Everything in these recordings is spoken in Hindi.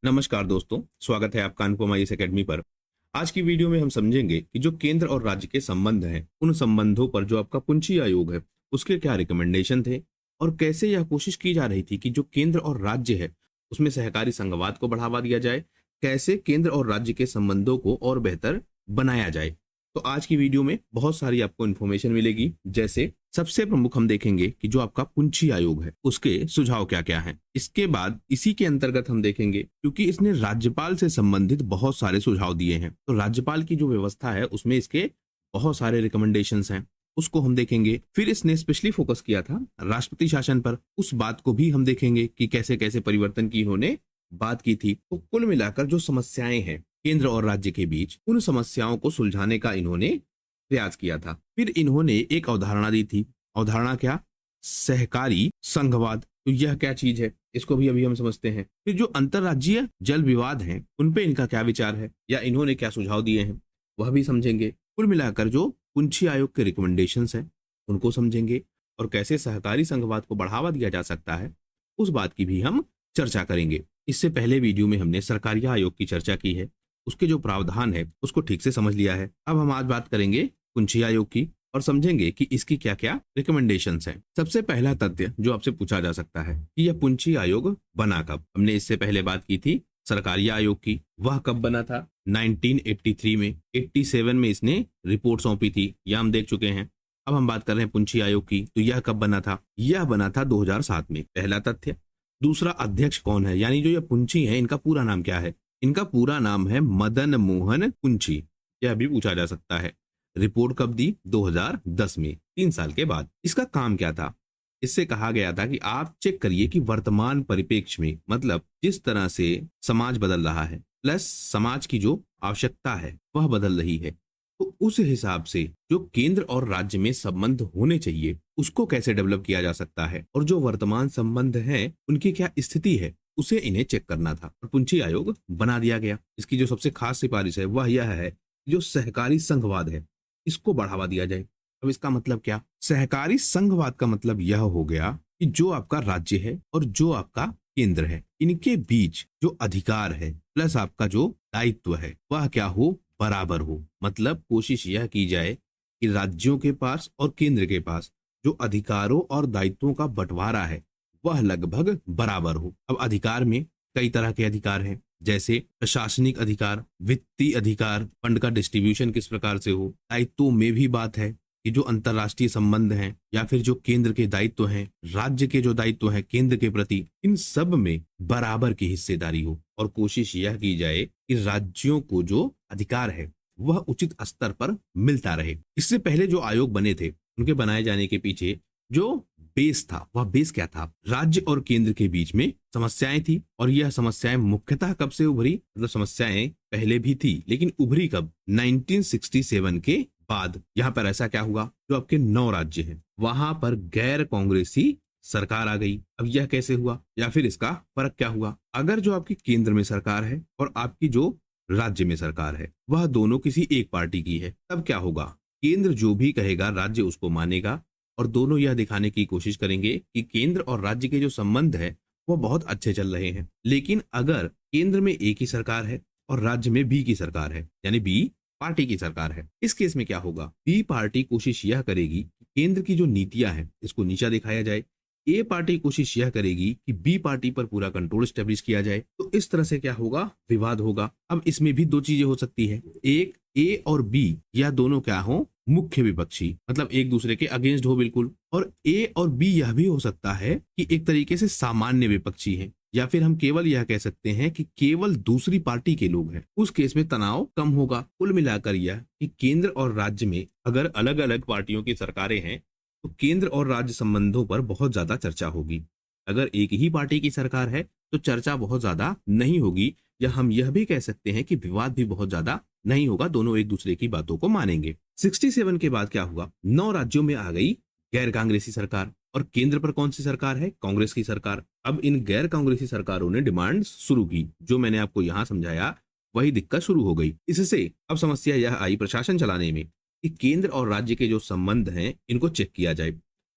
नमस्कार दोस्तों, स्वागत है आपका अनुपम आईएएस एकेडमी पर। आज की वीडियो में हम समझेंगे कि जो केंद्र और राज्य के संबंध हैं, उन संबंधों पर जो आपका पुंछी आयोग है, उसके क्या रिकमेंडेशन थे और कैसे यह कोशिश की जा रही थी कि जो केंद्र और राज्य है, उसमें सहकारी संघवाद को बढ़ावा दिया जाए, कैसे केंद्र और राज्य के संबंधों को और बेहतर बनाया जाए। तो आज की वीडियो में बहुत सारी आपको इन्फॉर्मेशन मिलेगी। जैसे सबसे प्रमुख हम देखेंगे कि जो आपका पुंछी आयोग है, उसके सुझाव क्या क्या हैं। इसके बाद इसी के अंतर्गत हम देखेंगे, क्योंकि इसने राज्यपाल से संबंधित बहुत सारे सुझाव दिए हैं, तो राज्यपाल की जो व्यवस्था है उसमें इसके बहुत सारे रिकमेंडेशंस हैं, उसको हम देखेंगे। फिर इसने स्पेशली फोकस किया था राष्ट्रपति शासन पर, उस बात को भी हम देखेंगे कि कैसे कैसे परिवर्तन की इन्होंने बात की थी। तो कुल मिलाकर जो समस्याएं हैं केंद्र और राज्य के बीच, उन समस्याओं को सुलझाने का इन्होंने प्रयास किया था। फिर इन्होंने एक अवधारणा दी थी। अवधारणा क्या? सहकारी संघवाद। तो यह क्या चीज है, इसको भी अभी हम समझते हैं। फिर जो अंतरराज्यीय जल विवाद हैं, उन पे इनका क्या विचार है या इन्होंने क्या सुझाव दिए हैं, वह भी समझेंगे। कुल मिलाकर जो पुंछी आयोग के रिकमेंडेशंस हैं, उनको समझेंगे और कैसे सहकारी संघवाद को बढ़ावा दिया जा सकता है, उस बात की भी हम चर्चा करेंगे। इससे पहले वीडियो में हमने सरकारी आयोग की चर्चा की है, उसके जो प्रावधान है उसको ठीक से समझ लिया है। अब हम आज बात करेंगे पुंछी आयोग की और समझेंगे कि इसकी क्या क्या रिकमेंडेशंस हैं। सबसे पहला तथ्य जो आपसे पूछा जा सकता है कि यह पुंछी आयोग बना कब। हमने इससे पहले बात की थी सरकारी आयोग की, वह कब बना था? 1983 में। 87 में इसने रिपोर्ट सौंपी थी, यह हम देख चुके हैं। अब हम बात कर रहे हैं पुंछी आयोग की, तो यह कब बना था? यह बना था 2007 में। पहला तथ्य। दूसरा, अध्यक्ष कौन है, यानी जो ये पुंछी है, इनका पूरा नाम क्या है? इनका पूरा नाम है मदन मोहन पुंछी। यह भी पूछा जा सकता है। रिपोर्ट कब दी? 2010 में, 3 साल के बाद। इसका काम क्या था? इससे कहा गया था कि आप चेक करिए कि वर्तमान परिप्रेक्ष्य में, मतलब जिस तरह से समाज बदल रहा है, प्लस समाज की जो आवश्यकता है वह बदल रही है, तो उस हिसाब से जो केंद्र और राज्य में संबंध होने चाहिए, उसको कैसे डेवलप किया जा सकता है, और जो वर्तमान संबंध हैं उनकी क्या स्थिति है, उसे इन्हें चेक करना था और पुंछी आयोग बना दिया गया। इसकी जो सबसे खास सिफारिश है वह यह है कि जो सहकारी संघवाद है, इसको बढ़ावा दिया जाए। अब इसका मतलब क्या? सहकारी संघवाद का मतलब यह हो गया कि जो आपका राज्य है और जो आपका केंद्र है, इनके बीच जो अधिकार है प्लस आपका जो दायित्व है, वह क्या हो? बराबर हो। मतलब कोशिश यह की जाए कि राज्यों के पास और केंद्र के पास जो अधिकारों और दायित्वों का बंटवारा है, वह लगभग बराबर हो। अब अधिकार में कई तरह के अधिकार हैं, जैसे प्रशासनिक अधिकार, वित्तीय अधिकार, फंड का डिस्ट्रीब्यूशन किस प्रकार से हो। दायित्वों में भी बात है कि जो अंतरराष्ट्रीय संबंध हैं या फिर जो केंद्र के दायित्व हैं, राज्य के जो दायित्व हैं केंद्र के प्रति, इन सब में बराबर की हिस्सेदारी हो और कोशिश यह की जाए कि राज्यों को जो अधिकार है वह उचित स्तर पर मिलता रहे। इससे पहले जो आयोग बने थे, उनके बनाए जाने के पीछे जो बेस था, वह बेस क्या था? राज्य और केंद्र के बीच में समस्याएं थी, और यह समस्याएं मुख्यतः कब से उभरी? मतलब समस्याएं पहले भी थी, लेकिन उभरी कब? 1967 के बाद। यहाँ पर ऐसा क्या हुआ, जो आपके 9 राज्य हैं, वहां पर गैर कांग्रेसी सरकार आ गई। अब यह कैसे हुआ, या फिर इसका फर्क क्या हुआ? अगर जो आपकी केंद्र में सरकार है और आपकी जो राज्य में सरकार है, वह दोनों किसी एक पार्टी की है, तब क्या होगा? केंद्र जो भी कहेगा राज्य उसको मानेगा, और दोनों यह दिखाने की कोशिश करेंगे कि केंद्र और राज्य के जो संबंध है वो बहुत अच्छे चल रहे हैं। लेकिन अगर केंद्र में ए की सरकार है और राज्य में बी की सरकार है, यानी बी पार्टी की सरकार है, इस केस में क्या होगा? बी पार्टी कोशिश यह करेगी कि केंद्र की जो नीतियां हैं इसको नीचा दिखाया जाए। ए पार्टी कोशिश यह करेगी कि बी पार्टी पर पूरा कंट्रोल स्टेब्लिश किया जाए। तो इस तरह से क्या होगा? विवाद होगा। अब इसमें भी दो चीजें हो सकती है, एक ए और बी या दोनों क्या हो? मुख्य विपक्षी, मतलब एक दूसरे के अगेंस्ट हो बिल्कुल। और ए और बी यह भी हो सकता है कि एक तरीके से सामान्य विपक्षी है, या फिर हम केवल यह कह सकते हैं कि केवल दूसरी पार्टी के लोग हैं। उस केस में तनाव कम होगा। कुल मिलाकर यह कि केंद्र और राज्य में अगर अलग अलग पार्टियों की सरकारें हैं, तो केंद्र और राज्य संबंधों पर बहुत ज्यादा चर्चा होगी। अगर एक ही पार्टी की सरकार है तो चर्चा बहुत ज्यादा नहीं होगी, या हम यह भी कह सकते हैं कि विवाद भी बहुत ज्यादा नहीं होगा, दोनों एक दूसरे की बातों को मानेंगे। 67 के बाद क्या हुआ? 9 राज्यों में आ गई गैर कांग्रेसी सरकार, और केंद्र पर कौन सी सरकार है? कांग्रेस की सरकार। अब इन गैर कांग्रेसी सरकारों ने डिमांड शुरू की, जो मैंने आपको यहां समझाया वही दिक्कत शुरू हो गई। इससे अब समस्या यह आई प्रशासन चलाने में कि केंद्र और राज्य के जो संबंध हैं इनको चेक किया जाए,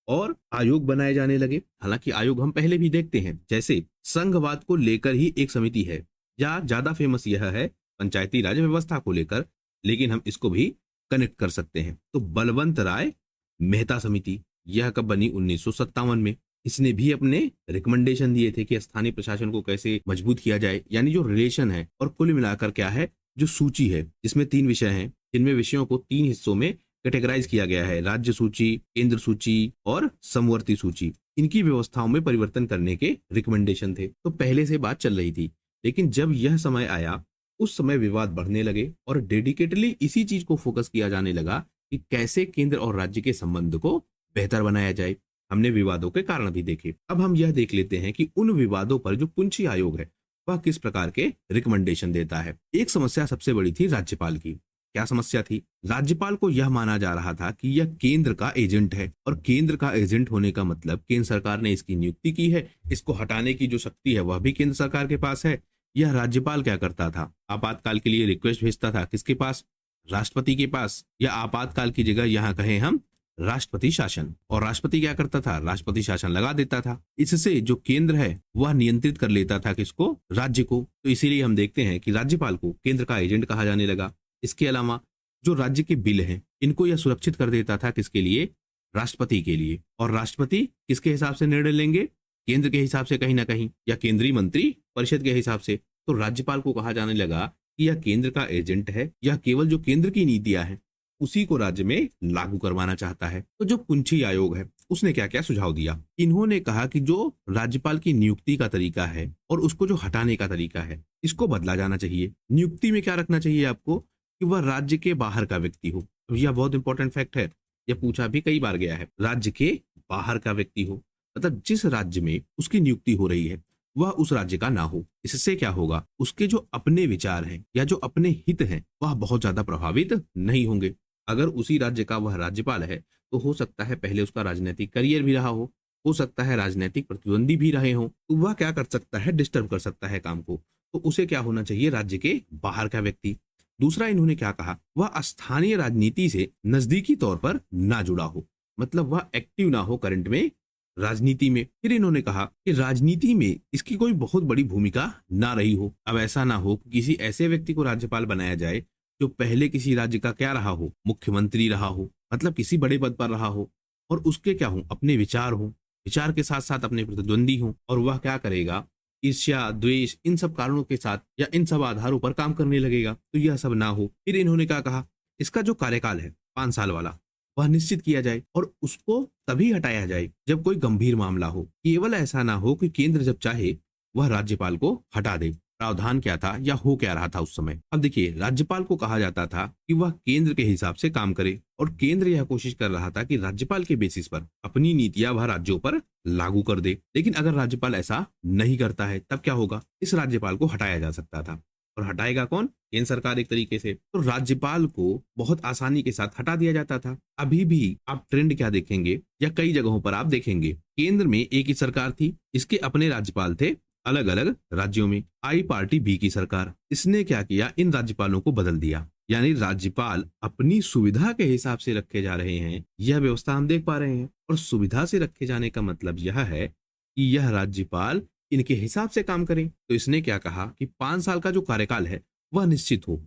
और आयोग बनाए जाने लगे। हालांकि आयोग हम पहले भी देखते हैं, जैसे संघवाद को लेकर ही एक समिति है या ज्यादा फेमस यह है पंचायती राज व्यवस्था को लेकर, लेकिन हम इसको भी कनेक्ट कर सकते हैं। तो बलवंत राय मेहता समिति, यह कब बनी? 1957 में। इसने भी अपने रिकमेंडेशन दिए थे कि स्थानीय प्रशासन को कैसे मजबूत किया जाए, यानी जो रिलेशन है। और कुल मिलाकर क्या है, जो सूची है जिसमें 3 विषय हैं, इनमें विषयों को 3 हिस्सों में कैटेगराइज किया गया है, राज्य सूची, केंद्र सूची और समवर्ती सूची। इनकी व्यवस्थाओं में परिवर्तन करने के रिकमेंडेशन थे। तो पहले से बात चल रही थी, लेकिन जब यह समय आया उस समय विवाद बढ़ने लगे और डेडिकेटली इसी चीज को फोकस किया जाने लगा कि कैसे केंद्र और राज्य के संबंध को बेहतर बनाया जाए। हमने विवादों के कारण भी देखे। अब हम यह देख लेते हैं कि उन विवादों पर जो पुंछी आयोग है वह किस प्रकार के रिकमेंडेशन देता है। एक समस्या सबसे बड़ी थी राज्यपाल की। क्या समस्या थी? राज्यपाल को यह माना जा रहा था कि यह केंद्र का एजेंट है, और केंद्र का एजेंट होने का मतलब केंद्र सरकार ने इसकी नियुक्ति की है, इसको हटाने की जो शक्ति है वह भी केंद्र सरकार के पास है। यह राज्यपाल क्या करता था? आपातकाल के लिए रिक्वेस्ट भेजता था, किसके पास? राष्ट्रपति के पास। या आपातकाल की जगह यहाँ कहें हम राष्ट्रपति शासन, और राष्ट्रपति क्या करता था? राष्ट्रपति शासन लगा देता था। इससे जो केंद्र है वह नियंत्रित कर लेता था किसको? राज्य को। तो इसीलिए हम देखते हैं कि राज्यपाल को केंद्र का एजेंट कहा जाने लगा। इसके अलावा जो राज्य के बिल हैं इनको यह सुरक्षित कर देता था, किसके लिए? राष्ट्रपति के लिए। और राष्ट्रपति किसके हिसाब से निर्णय लेंगे? केंद्र के हिसाब से कहीं ना कहीं, या केंद्रीय मंत्री परिषद के हिसाब से। तो राज्यपाल को कहा जाने लगा कि यह केंद्र का एजेंट है, यह केवल जो केंद्र की नीतियां हैं उसी को राज्य में लागू करवाना चाहता है। तो जो पुंछी आयोग है उसने क्या क्या सुझाव दिया? इन्होंने कहा कि जो राज्यपाल की नियुक्ति का तरीका है और उसको जो हटाने का तरीका है इसको बदला जाना चाहिए। नियुक्ति में क्या रखना चाहिए आपको? कि वह राज्य के बाहर का व्यक्ति हो। तो यह बहुत इंपॉर्टेंट फैक्ट है, यह पूछा भी कई बार गया है। राज्य के बाहर का व्यक्ति हो, मतलब जिस राज्य में उसकी नियुक्ति हो रही है वह उस राज्य का ना हो। इससे क्या होगा? उसके जो अपने विचार हैं या जो अपने हित हैं वह बहुत ज्यादा प्रभावित नहीं होंगे। अगर उसी राज्य का वह राज्यपाल है तो हो सकता है पहले उसका राजनीतिक करियर भी रहा हो सकता है राजनीतिक प्रतिद्वंदी भी रहे हो, तो वह क्या कर सकता है? डिस्टर्ब कर सकता है काम को। तो उसे क्या होना चाहिए? राज्य के बाहर का व्यक्ति। दूसरा इन्होंने क्या कहा? वह स्थानीय राजनीति से नजदीकी तौर पर ना जुड़ा हो, मतलब वह एक्टिव ना हो करंट में राजनीति में। फिर इन्होंने कहा कि राजनीति में इसकी कोई बहुत बड़ी भूमिका ना रही हो। अब ऐसा ना हो कि किसी ऐसे व्यक्ति को राज्यपाल बनाया जाए जो पहले किसी राज्य का क्या रहा हो? मुख्यमंत्री रहा हो, मतलब किसी बड़े पद पर रहा हो, और उसके क्या हो? अपने विचार हो, विचार के साथ साथ अपने प्रतिद्वंदी हो, और वह क्या करेगा? ईर्ष्या, द्वेष, इन सब कारणों के साथ या इन सब आधारों पर काम करने लगेगा। तो यह सब ना हो। फिर इन्होंने क्या कहा? इसका जो कार्यकाल है 5 साल वाला वह निश्चित किया जाए, और उसको तभी हटाया जाए जब कोई गंभीर मामला हो। केवल ऐसा ना हो कि केंद्र जब चाहे वह राज्यपाल को हटा दे। प्रावधान क्या था या हो क्या रहा था उस समय? अब देखिए, राज्यपाल को कहा जाता था कि वह केंद्र के हिसाब से काम करे, और केंद्र यह कोशिश कर रहा था कि राज्यपाल के बेसिस पर अपनी नीतियां वह राज्यों पर लागू कर दे। लेकिन अगर राज्यपाल ऐसा नहीं करता है तब क्या होगा? इस राज्यपाल को हटाया जा सकता था। और हटाएगा कौन? केंद्र सरकार एक तरीके से। तो राज्यपाल को बहुत आसानी के साथ हटा दिया जाता था। अभी भी आप ट्रेंड क्या देखेंगे या कई जगहों पर आप देखेंगे, केंद्र में एक ही सरकार थी, इसके अपने राज्यपाल थे अलग अलग राज्यों में। आई पार्टी बी की सरकार, इसने क्या किया? इन राज्यपालों को बदल दिया। यानी राज्यपाल अपनी सुविधा के हिसाब से रखे जा रहे हैं, यह व्यवस्था हम देख पा रहे हैं। और सुविधा से रखे जाने का मतलब यह है कि यह राज्यपाल इनके हिसाब से काम करें। तो इसने क्या कहा कि 5 साल का जो कार्यकाल है वह निश्चित हो।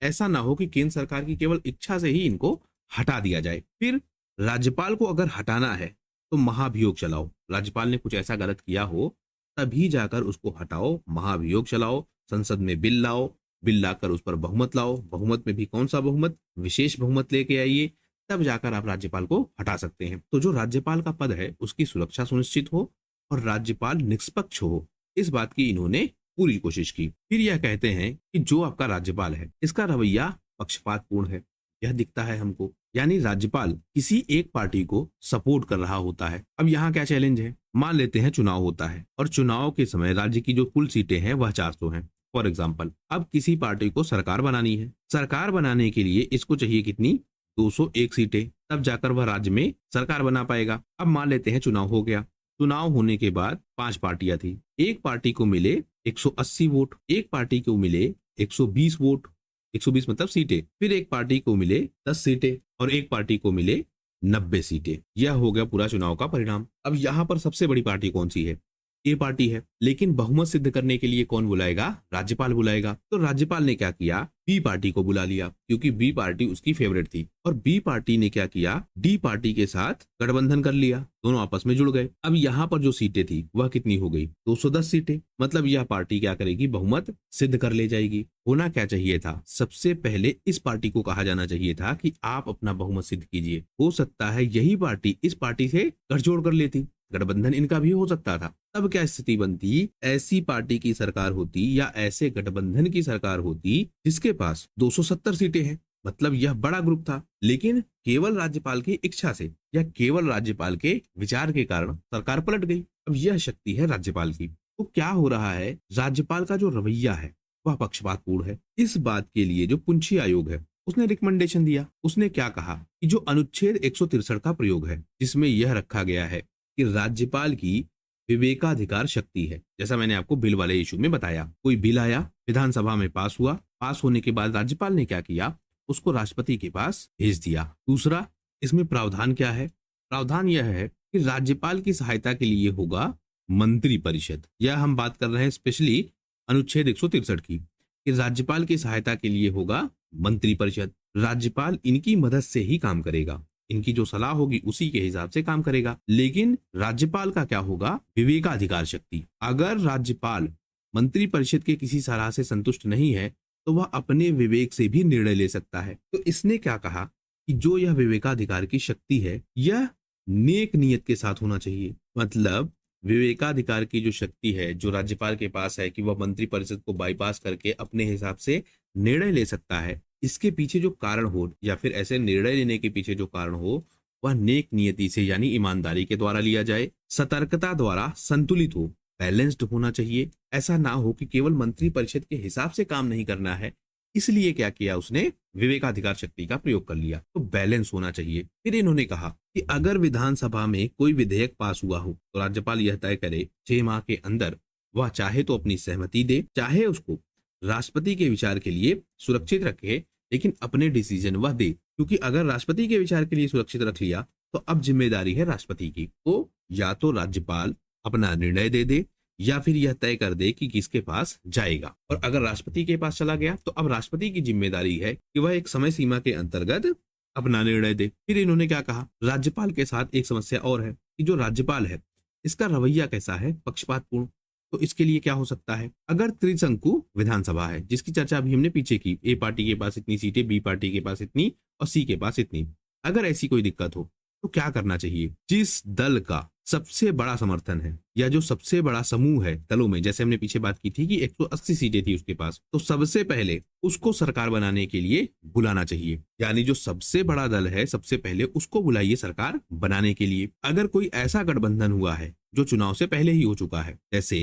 ऐसा ना हो कि केंद्र सरकार की केवल इच्छा से ही इनको हटा दिया जाए। फिर राज्यपाल को अगर हटाना है तो महाभियोग चलाओ। राज्यपाल ने कुछ ऐसा गलत किया हो तभी जाकर उसको हटाओ, महाभियोग चलाओ, संसद में बिल लाओ, बिल लाकर उस पर बहुमत लाओ, बहुमत में भी कौन सा बहुमत? विशेष बहुमत लेके आइए, तब जाकर आप राज्यपाल को हटा सकते हैं। तो जो राज्यपाल का पद है उसकी सुरक्षा सुनिश्चित हो और राज्यपाल निष्पक्ष हो, इस बात की इन्होंने पूरी कोशिश की। फिर यह कहते हैं कि जो आपका राज्यपाल है इसका रवैया पक्षपातपूर्ण है, यह दिखता है हमको। यानी राज्यपाल किसी एक पार्टी को सपोर्ट कर रहा होता है। अब यहाँ क्या चैलेंज है? मान लेते हैं चुनाव होता है और चुनाव के समय राज्य की जो कुल सीटें हैं वह 400 हैं फॉर एग्जाम्पल। अब किसी पार्टी को सरकार बनानी है, सरकार बनाने के लिए इसको चाहिए कितनी? 201 सीटें, तब जाकर वह राज्य में सरकार बना पाएगा। अब मान लेते हैं चुनाव हो गया, चुनाव होने के बाद 5 पार्टियां थी, एक पार्टी को मिले 180 वोट, एक पार्टी को मिले 120 वोट, 120 मतलब सीटें, फिर एक पार्टी को मिले 10 सीटें और एक पार्टी को मिले 90 सीटें। यह हो गया पूरा चुनाव का परिणाम। अब यहाँ पर सबसे बड़ी पार्टी कौन सी है? ए पार्टी है, लेकिन बहुमत सिद्ध करने के लिए कौन बुलाएगा? राज्यपाल बुलाएगा। तो राज्यपाल ने क्या किया? बी पार्टी को बुला लिया, क्योंकि बी पार्टी उसकी फेवरेट थी। और बी पार्टी ने क्या किया? डी पार्टी के साथ गठबंधन कर लिया, दोनों आपस में जुड़ गए। अब यहाँ पर जो सीटें थी वह कितनी हो गई? 210 सीटें। मतलब यह पार्टी क्या करेगी? बहुमत सिद्ध कर ले जाएगी। होना क्या चाहिए था? सबसे पहले इस पार्टी को कहा जाना चाहिए था कि आप अपना बहुमत सिद्ध कीजिए। हो सकता है यही पार्टी इस पार्टी से गठजोड़ कर लेती, गठबंधन इनका भी हो सकता था। तब क्या स्थिति बनती? ऐसी पार्टी की सरकार होती या ऐसे गठबंधन की सरकार होती जिसके पास 270 सीटें हैं। मतलब यह बड़ा ग्रुप था, लेकिन केवल राज्यपाल की इच्छा से या केवल राज्यपाल के विचार के कारण सरकार पलट गई। अब यह शक्ति है राज्यपाल की। तो क्या हो रहा है? राज्यपाल का जो रवैया है वह पक्षपातपूर्ण है। इस बात के लिए जो पुंछी आयोग है उसने रिकमेंडेशन दिया। उसने क्या कहा कि जो अनुच्छेद 163 का प्रयोग है, जिसमें यह रखा गया है कि राज्यपाल की विवेकाधिकार शक्ति है, जैसा मैंने आपको बिल वाले इशू में बताया। कोई बिल आया, विधानसभा में पास हुआ, पास होने के बाद राज्यपाल ने क्या किया? उसको राष्ट्रपति के पास भेज दिया। दूसरा, इसमें प्रावधान क्या है? प्रावधान यह है कि राज्यपाल की सहायता के लिए होगा मंत्री परिषद। यह हम बात कर रहे हैं स्पेशली अनुच्छेद 163 की, कि राज्यपाल की सहायता के लिए होगा मंत्री परिषद। राज्यपाल इनकी मदद से ही काम करेगा, इनकी जो सलाह होगी उसी के हिसाब से काम करेगा। लेकिन राज्यपाल का क्या होगा? विवेकाधिकार शक्ति। अगर राज्यपाल मंत्री परिषद के किसी सलाह से संतुष्ट नहीं है तो वह अपने विवेक से भी निर्णय ले सकता है। तो इसने क्या कहा कि जो यह विवेकाधिकार की शक्ति है यह नेक नियत के साथ होना चाहिए। मतलब विवेकाधिकार की जो शक्ति है जो राज्यपाल के पास है कि वह मंत्री परिषद को बाईपास करके अपने हिसाब से निर्णय ले सकता है, इसके पीछे जो कारण हो या फिर ऐसे निर्णय लेने के पीछे जो कारण हो वह नेक नियति से यानी ईमानदारी के द्वारा लिया जाए, सतर्कता द्वारा संतुलित हो, बैलेंस्ड होना चाहिए। ऐसा ना हो कि केवल मंत्री परिषद के हिसाब से काम नहीं करना है, इसलिए क्या किया उसने? विवेकाधिकार शक्ति का प्रयोग कर लिया। तो बैलेंस होना चाहिए। फिर इन्होंने कहा कि अगर विधानसभा में कोई विधेयक पास हुआ हो तो राज्यपाल यह तय करे 6 माह के अंदर वह चाहे तो अपनी सहमति दे, चाहे उसको राष्ट्रपति के विचार के लिए सुरक्षित रखे, लेकिन अपने डिसीजन वह दे। क्योंकि अगर राष्ट्रपति के विचार के लिए सुरक्षित रख लिया तो अब जिम्मेदारी है राष्ट्रपति की। तो या तो राज्यपाल अपना निर्णय दे दे या फिर यह तय कर दे कि किसके पास जाएगा। और अगर राष्ट्रपति के पास चला गया तो अब राष्ट्रपति की जिम्मेदारी है कि वह एक समय सीमा के अंतर्गत अपना निर्णय दे। फिर इन्होंने क्या कहा? राज्यपाल के साथ एक समस्या और है कि जो राज्यपाल है इसका रवैया कैसा है? पक्षपातपूर्ण। तो इसके लिए क्या हो सकता है? अगर त्रिशंकु विधानसभा है जिसकी चर्चा अभी हमने पीछे की, ए पार्टी के पास इतनी सीटें, बी पार्टी के पास इतनी और सी के पास इतनी, अगर ऐसी कोई दिक्कत हो तो क्या करना चाहिए? जिस दल का सबसे बड़ा समर्थन है या जो सबसे बड़ा समूह है दलों में, जैसे हमने पीछे बात की थी कि 180 सीटें थी उसके पास, तो सबसे पहले उसको सरकार बनाने के लिए बुलाना चाहिए। यानी जो सबसे बड़ा दल है सबसे पहले उसको बुलाइए सरकार बनाने के लिए। अगर कोई ऐसा गठबंधन हुआ है जो चुनाव से पहले ही हो चुका है, जैसे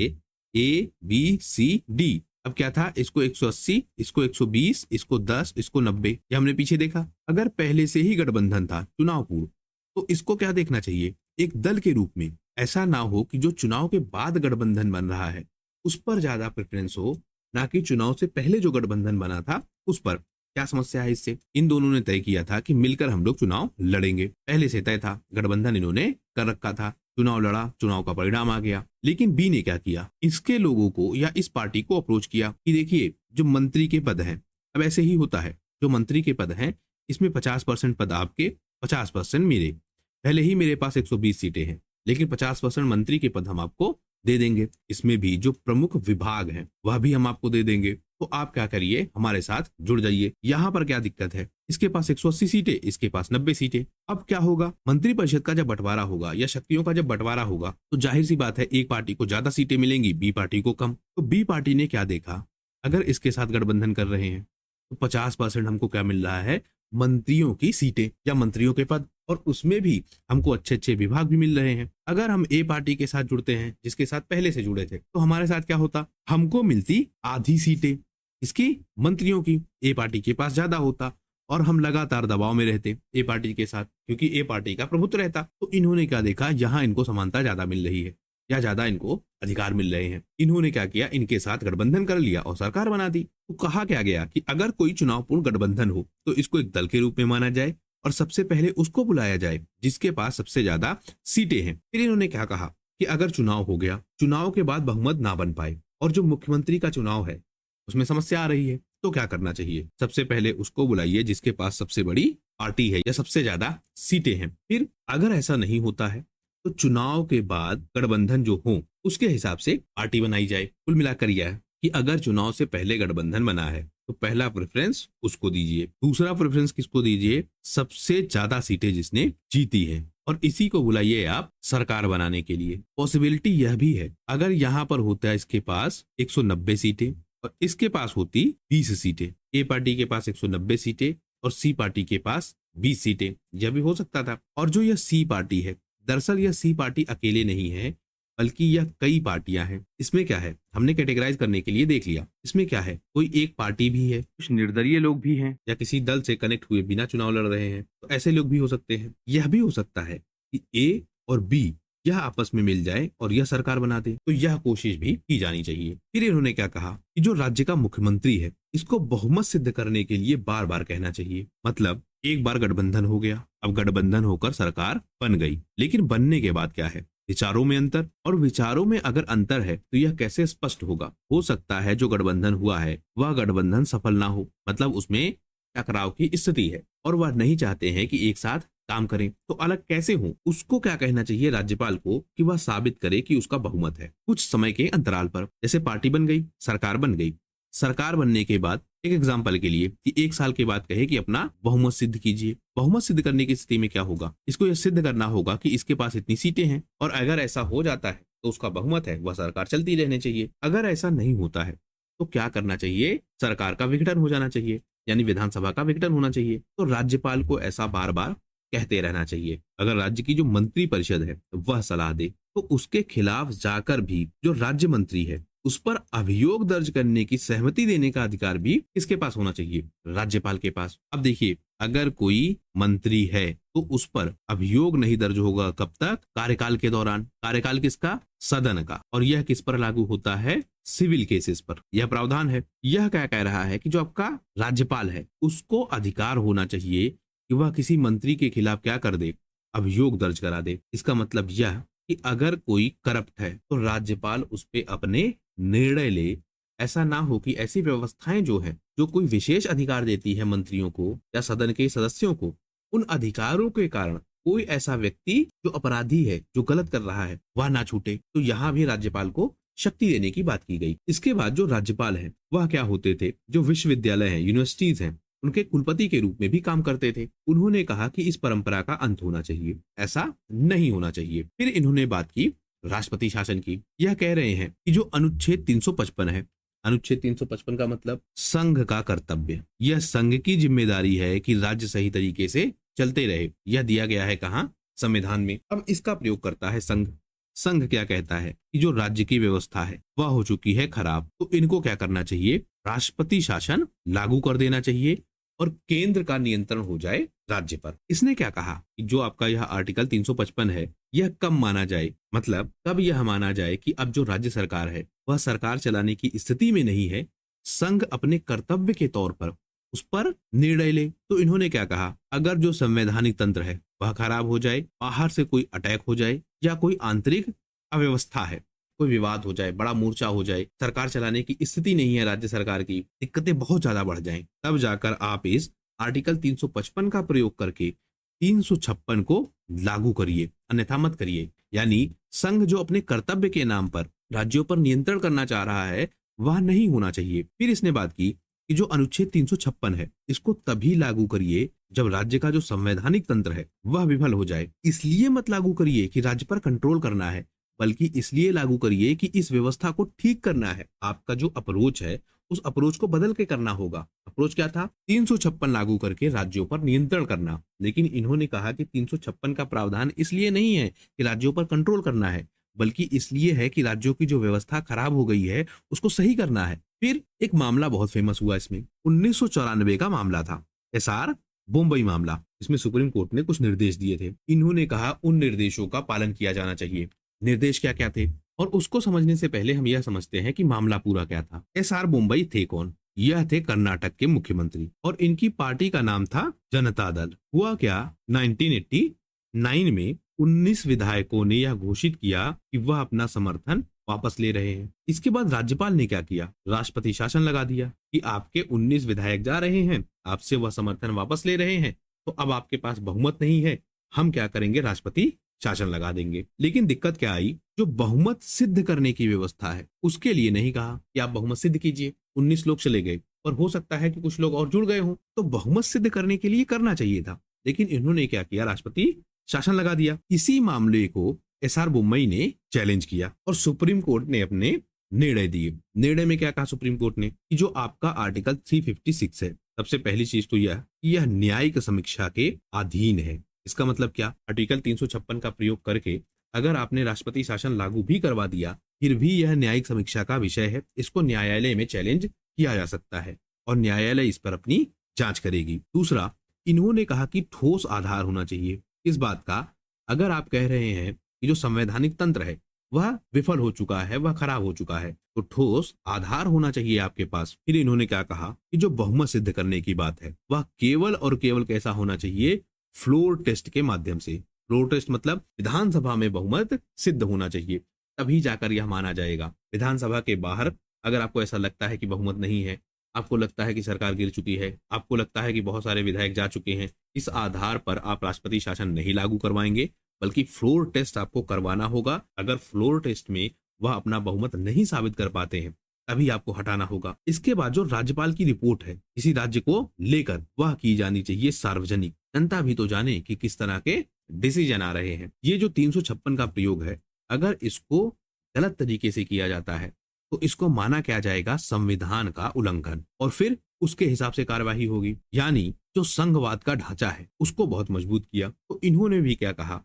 ए बी सी डी, अब क्या था? इसको 180, इसको 120, इसको 10, इसको 90, ये हमने पीछे देखा। अगर पहले से ही गठबंधन था चुनाव पूर्व तो इसको क्या देखना चाहिए? एक दल के रूप में। ऐसा ना हो कि जो चुनाव के बाद गठबंधन बन रहा है उस पर ज्यादा प्रेफरेंस हो, ना कि चुनाव से पहले जो गठबंधन बना था उस पर। क्या समस्या है इससे? इन दोनों ने तय किया था कि मिलकर हम लोग चुनाव लड़ेंगे, पहले से तय था, गठबंधन इन्होंने कर रखा था, चुनाव लड़ा, चुनाव का परिणाम आ गया। लेकिन बी ने क्या किया? इसके लोगों को या इस पार्टी को अप्रोच किया कि देखिए जो मंत्री के पद हैं, अब ऐसे ही होता है, जो मंत्री के पद हैं इसमें 50% पद आपके, 50% मेरे। पहले ही मेरे पास 120 सीटें हैं, लेकिन 50% मंत्री के पद हम आपको दे देंगे। इसमें भी जो प्रमुख विभाग हैं वह भी हम आपको दे देंगे। तो आप क्या करिए? हमारे साथ जुड़ जाइए। यहाँ पर क्या दिक्कत है? इसके पास 180 सीटें, इसके पास 90 सीटें। अब क्या होगा? मंत्री परिषद का जब बंटवारा होगा या शक्तियों का जब बंटवारा होगा तो जाहिर सी बात है एक पार्टी को ज्यादा सीटें मिलेंगी, बी पार्टी को कम। तो बी पार्टी ने क्या देखा? अगर इसके साथ गठबंधन कर रहे हैं तो 50% हमको क्या मिल रहा है? मंत्रियों की सीटें या मंत्रियों के पद, और उसमें भी हमको अच्छे अच्छे विभाग भी मिल रहे हैं। अगर हम ए पार्टी के साथ जुड़ते हैं जिसके साथ पहले से जुड़े थे तो हमारे साथ क्या होता? हमको मिलती आधी सीटें, इसकी मंत्रियों की ए पार्टी के पास ज्यादा होता और हम लगातार दबाव में रहते ए पार्टी के साथ, क्योंकि ए पार्टी का प्रभुत्व रहता। तो इन्होंने क्या देखा? यहाँ इनको समानता ज्यादा मिल रही है या ज्यादा इनको अधिकार मिल रहे हैं। इन्होंने क्या किया? इनके साथ गठबंधन कर लिया और सरकार बना दी। तो कहा क्या गया कि अगर कोई चुनावपूर्ण गठबंधन हो तो इसको एक दल के रूप में माना जाए और सबसे पहले उसको बुलाया जाए जिसके पास सबसे ज्यादा सीटें हैं। फिर इन्होंने क्या कहा कि अगर चुनाव हो गया, चुनाव के बाद बहुमत ना बन पाए और जो मुख्यमंत्री का चुनाव है उसमें समस्या आ रही है, तो क्या करना चाहिए? सबसे पहले उसको बुलाइए जिसके पास सबसे बड़ी पार्टी है या सबसे ज्यादा सीटें हैं। फिर अगर ऐसा नहीं होता है तो चुनाव के बाद गठबंधन जो हो उसके हिसाब से पार्टी बनाई जाए। कुल मिलाकर यह है कि अगर चुनाव से पहले गठबंधन बना है तो पहला प्रेफरेंस उसको दीजिए, दूसरा प्रेफरेंस किसको दीजिए? सबसे ज्यादा सीटें जिसने जीती है, और इसी को बुलाइए आप सरकार बनाने के लिए। पॉसिबिलिटी यह भी है अगर यहाँ पर होता है इसके पास 190 सीटें और इसके पास होती 20 सीटें, ए पार्टी के पास 190 सीटें और सी पार्टी के पास 20 सीटें, यह भी हो सकता था। और जो यह सी पार्टी है, दरअसल यह सी पार्टी अकेले नहीं है बल्कि यह कई पार्टियां हैं। इसमें क्या है, हमने कैटेगराइज करने के लिए देख लिया। इसमें क्या है, कोई एक पार्टी भी है, कुछ निर्दलीय लोग भी हैं, या किसी दल से कनेक्ट हुए बिना चुनाव लड़ रहे हैं, तो ऐसे लोग भी हो सकते हैं। यह भी हो सकता है कि ए और बी यह आपस में मिल जाए और यह सरकार बना दे, तो यह कोशिश भी की जानी चाहिए। फिर इन्होंने क्या कहा कि जो राज्य का मुख्यमंत्री है इसको बहुमत सिद्ध करने के लिए बार बार कहना चाहिए। मतलब एक बार गठबंधन हो गया, अब गठबंधन होकर सरकार बन गई, लेकिन बनने के बाद क्या है, विचारों में अंतर, और विचारों में अगर अंतर है तो यह कैसे स्पष्ट होगा? हो सकता है जो गठबंधन हुआ है वह गठबंधन सफल ना हो, मतलब उसमें टकराव की स्थिति है और वह नहीं चाहते हैं कि एक साथ काम करें, तो अलग कैसे हो? उसको क्या कहना चाहिए राज्यपाल को कि वह साबित करे कि उसका बहुमत है कुछ समय के अंतराल पर। जैसे पार्टी बन गई, सरकार बन गई, सरकार बनने के बाद एक एग्जाम्पल के लिए कि एक साल के बाद कहे कि अपना बहुमत सिद्ध कीजिए। बहुमत सिद्ध करने की स्थिति में क्या होगा, इसको यह सिद्ध करना होगा कि इसके पास इतनी सीटें हैं, और अगर ऐसा हो जाता है तो उसका बहुमत है, वह सरकार चलती रहनी चाहिए। अगर ऐसा नहीं होता है तो क्या करना चाहिए? सरकार का विघटन हो जाना चाहिए, यानी विधानसभा का विघटन होना चाहिए। तो राज्यपाल को ऐसा बार बार कहते रहना चाहिए। अगर राज्य की जो मंत्री परिषद है वह सलाह दे तो उसके खिलाफ जाकर भी जो राज्य मंत्री है उस पर अभियोग दर्ज करने की सहमति देने का अधिकार भी किसके पास होना चाहिए? राज्यपाल के पास। अब देखिए, अगर कोई मंत्री है तो उस पर अभियोग नहीं दर्ज होगा कब तक? कार्यकाल के दौरान। कार्यकाल किसका? सदन का। और यह किस पर लागू होता है? सिविल केसेस पर यह प्रावधान है। यह क्या कह रहा है कि जो आपका राज्यपाल है उसको अधिकार होना चाहिए कि वह किसी मंत्री के खिलाफ क्या कर दे? अभियोग दर्ज करा दे। इसका मतलब यह कि अगर कोई करप्ट है तो राज्यपाल उस पे अपने निर्णय ले। ऐसा ना हो कि ऐसी व्यवस्थाएं जो है, जो कोई विशेष अधिकार देती है मंत्रियों को या सदन के सदस्यों को, उन अधिकारों के कारण कोई ऐसा व्यक्ति जो अपराधी है, जो गलत कर रहा है, वह ना छूटे। तो यहाँ भी राज्यपाल को शक्ति देने की बात की गई। इसके बाद जो राज्यपाल है वह क्या होते थे? जो विश्वविद्यालय हैं, यूनिवर्सिटीज हैं, उनके कुलपति के रूप में भी काम करते थे। उन्होंने कहा कि इस परंपरा का अंत होना चाहिए, ऐसा नहीं होना चाहिए। फिर इन्होंने बात की राष्ट्रपति शासन की। यह कह रहे हैं कि जो अनुच्छेद 355 है, अनुच्छेद 355 का मतलब संघ का कर्तव्य, यह संघ की जिम्मेदारी है कि राज्य सही तरीके से चलते रहे। यह दिया गया है कहाँ? संविधान में। अब इसका प्रयोग करता है संघ। संघ क्या कहता है कि जो राज्य की व्यवस्था है वह हो चुकी है खराब, तो इनको क्या करना चाहिए? राष्ट्रपति शासन लागू कर देना चाहिए और केंद्र का नियंत्रण हो जाए राज्य पर। इसने क्या कहा कि जो आपका यह आर्टिकल 355 है यह कब माना जाए? मतलब कब यह माना जाए कि अब जो राज्य सरकार है वह सरकार चलाने की स्थिति में नहीं है, संघ अपने कर्तव्य के तौर पर उस पर निर्णय ले। तो इन्होंने क्या कहा? अगर जो संवैधानिक तंत्र है वह खराब हो जाए, बाहर से कोई अटैक हो जाए या कोई आंतरिक अव्यवस्था है, कोई विवाद हो जाए, बड़ा मोर्चा हो जाए, सरकार चलाने की स्थिति नहीं है राज्य सरकार की, दिक्कतें बहुत ज्यादा बढ़ जाएं, तब जाकर आप इस आर्टिकल 355 का प्रयोग करके 356 को लागू करिए, अन्यथा मत करिए। यानी संघ जो अपने कर्तव्य के नाम पर राज्यों पर नियंत्रण करना चाह रहा है वह नहीं होना चाहिए। फिर इसने बात की कि जो अनुच्छेद 356 है इसको तभी लागू करिए जब राज्य का जो संवैधानिक तंत्र है वह विफल हो जाए। इसलिए मत लागू करिए कि राज्य पर कंट्रोल करना है, बल्कि इसलिए लागू करिए कि इस व्यवस्था को ठीक करना है। आपका जो अप्रोच है उस अप्रोच को बदल के करना होगा। अप्रोच क्या था? 356 लागू करके राज्यों पर नियंत्रण करना। लेकिन इन्होंने कहा कि 356 का प्रावधान इसलिए नहीं है कि राज्यों पर कंट्रोल करना है, बल्कि इसलिए है कि राज्यों की जो व्यवस्था खराब हो गई है उसको सही करना है। फिर एक मामला बहुत फेमस हुआ इसमें, 1994 का मामला था, एसआर बम्बई मामला। इसमें सुप्रीम कोर्ट ने कुछ निर्देश दिए थे। इन्होंने कहा उन निर्देशों का पालन किया जाना चाहिए। निर्देश क्या क्या थे, और उसको समझने से पहले हम यह समझते हैं कि मामला पूरा क्या था। एसआर बम्बई थे कौन? यह थे कर्नाटक के मुख्यमंत्री और इनकी पार्टी का नाम था जनता दल। हुआ क्या, 1989 में 19 विधायकों ने यह घोषित किया कि वह अपना समर्थन वापस ले रहे हैं। इसके बाद राज्यपाल ने क्या किया, राष्ट्रपति शासन लगा दिया कि आपके 19 विधायक जा रहे हैं, आपसे वह समर्थन वापस ले रहे हैं, तो अब आपके पास बहुमत नहीं है, हम क्या करेंगे, राष्ट्रपति शासन लगा देंगे। लेकिन दिक्कत क्या आई, जो बहुमत सिद्ध करने की व्यवस्था है उसके लिए नहीं कहा कि आप बहुमत सिद्ध कीजिए। 19 लोग चले गए और हो सकता है कि कुछ लोग और जुड़ गए हों, तो बहुमत सिद्ध करने के लिए करना चाहिए था, लेकिन इन्होंने क्या किया, राष्ट्रपति शासन लगा दिया। इसी मामले को एसआर बोम्मई ने चैलेंज किया और सुप्रीम कोर्ट ने अपने निर्णय दिए। निर्णय में क्या कहा सुप्रीम कोर्ट ने कि जो आपका आर्टिकल 356 है, सबसे पहली चीज तो यह न्यायिक समीक्षा के अधीन है। इसका मतलब क्या, आर्टिकल 356 का प्रयोग करके अगर आपने राष्ट्रपति शासन लागू भी करवा दिया, फिर भी यह न्यायिक समीक्षा का विषय है, इसको न्यायालय में चैलेंज किया जा सकता है और न्यायालय इस पर अपनी जांच करेगी। दूसरा, इन्होंने कहा कि ठोस आधार होना चाहिए इस बात का, अगर आप कह रहे हैं कि जो संवैधानिक तंत्र है वह विफल हो चुका है, वह खराब हो चुका है, तो ठोस आधार होना चाहिए आपके पास। फिर इन्होंने क्या कहा कि जो बहुमत सिद्ध करने की बात है वह केवल और केवल कैसा होना चाहिए, फ्लोर टेस्ट के माध्यम से। फ्लोर टेस्ट मतलब विधानसभा में बहुमत सिद्ध होना चाहिए, तभी जाकर यह माना जाएगा। विधानसभा के बाहर अगर आपको ऐसा लगता है कि बहुमत नहीं है, आपको लगता है कि सरकार गिर चुकी है, आपको लगता है कि बहुत सारे विधायक जा चुके हैं, इस आधार पर आप राष्ट्रपति शासन नहीं लागू करवाएंगे, बल्कि फ्लोर टेस्ट आपको करवाना होगा। अगर फ्लोर टेस्ट में वह अपना बहुमत नहीं साबित कर पाते हैं, तभी आपको हटाना होगा। इसके बाद जो राज्यपाल की रिपोर्ट है किसी राज्य को लेकर, वह की जानी चाहिए सार्वजनिक, जनता भी तो जाने कि किस तरह के डिसीजन आ रहे हैं। ये जो 356 का प्रयोग है, अगर इसको गलत तरीके से किया जाता है तो इसको माना क्या जाएगा, संविधान का उल्लंघन, और फिर उसके हिसाब से कार्यवाही होगी। यानी जो संघवाद का ढांचा है उसको बहुत मजबूत किया। तो इन्होंने भी क्या कहा,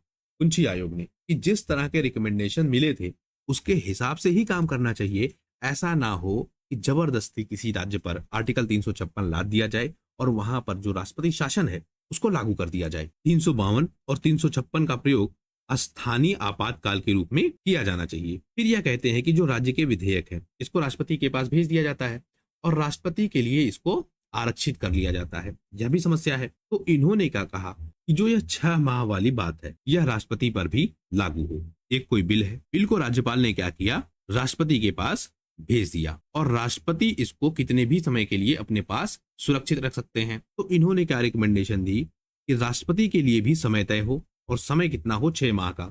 पुंछी आयोग ने, कि जिस तरह के रिकमेंडेशन मिले थे उसके हिसाब से ही काम करना चाहिए। ऐसा ना हो कि जबरदस्ती किसी राज्य पर आर्टिकल 356 लाद दिया जाए और वहां पर जो राष्ट्रपति शासन है उसको लागू कर दिया जाए। 352 और 356 का प्रयोग स्थानीय आपातकाल के रूप में किया जाना चाहिए। फिर यह कहते हैं कि जो राज्य के विधेयक है इसको राष्ट्रपति के पास भेज दिया जाता है और राष्ट्रपति के लिए इसको आरक्षित कर लिया जाता है, यह भी समस्या है। तो इन्होंने क्या कहा कि जो यह 6 माह वाली बात है यह राष्ट्रपति पर भी लागू हो। एक कोई बिल है, बिल को राज्यपाल ने क्या किया, राष्ट्रपति के पास भेज दिया और राष्ट्रपति इसको कितने भी समय के लिए अपने पास सुरक्षित रख सकते हैं। तो इन्होंने क्या रिकमेंडेशन दी कि राष्ट्रपति के लिए भी समय तय हो, और समय कितना हो, 6 माह का।